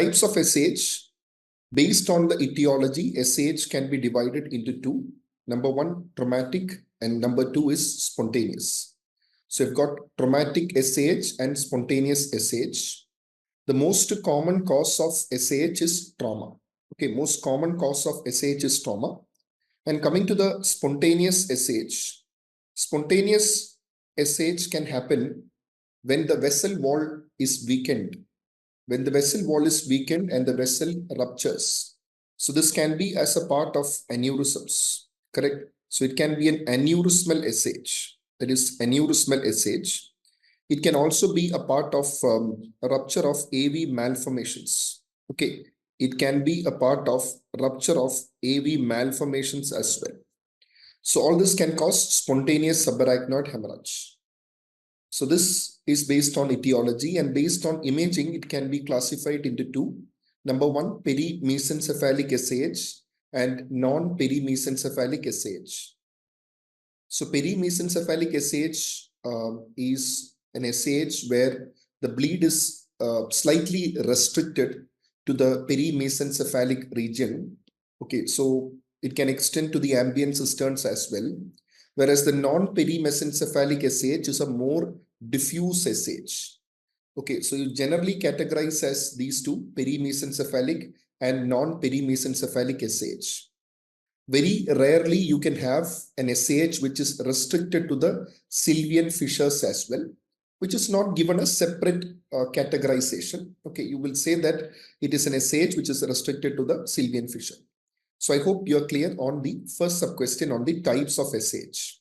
Types of SH, based on the etiology, SH can be divided into two. Number one, traumatic, and number two is spontaneous. So you've got traumatic SH and spontaneous SH. The most common cause of SH is trauma. Okay, most common cause of SH is trauma. And coming to the spontaneous SH can happen when the vessel wall is weakened. When the vessel wall is weakened and the vessel ruptures. So this can be as a part of aneurysms, correct? So it can be an aneurysmal SH, that is aneurysmal SH. It can also be a part of a rupture of AV malformations. Okay, it can be a part of rupture of AV malformations as well. So all this can cause spontaneous subarachnoid hemorrhage. So this is based on etiology, and based on imaging, it can be classified into two. Number one, perimesencephalic SH and non-perimesencephalic SH. So perimesencephalic SH is an SH where the bleed is slightly restricted to the perimesencephalic region. Okay, so it can extend to the ambient cisterns as well. Whereas the non-perimesencephalic SH is a more diffuse SH. Okay, so you generally categorize as these two, perimesencephalic and non-perimesencephalic SH. Very rarely you can have an SH which is restricted to the Sylvian fissures as well, which is not given a separate categorization. Okay, you will say that it is an SH which is restricted to the Sylvian fissure. So I hope you're clear on the first sub-question on the types of SH.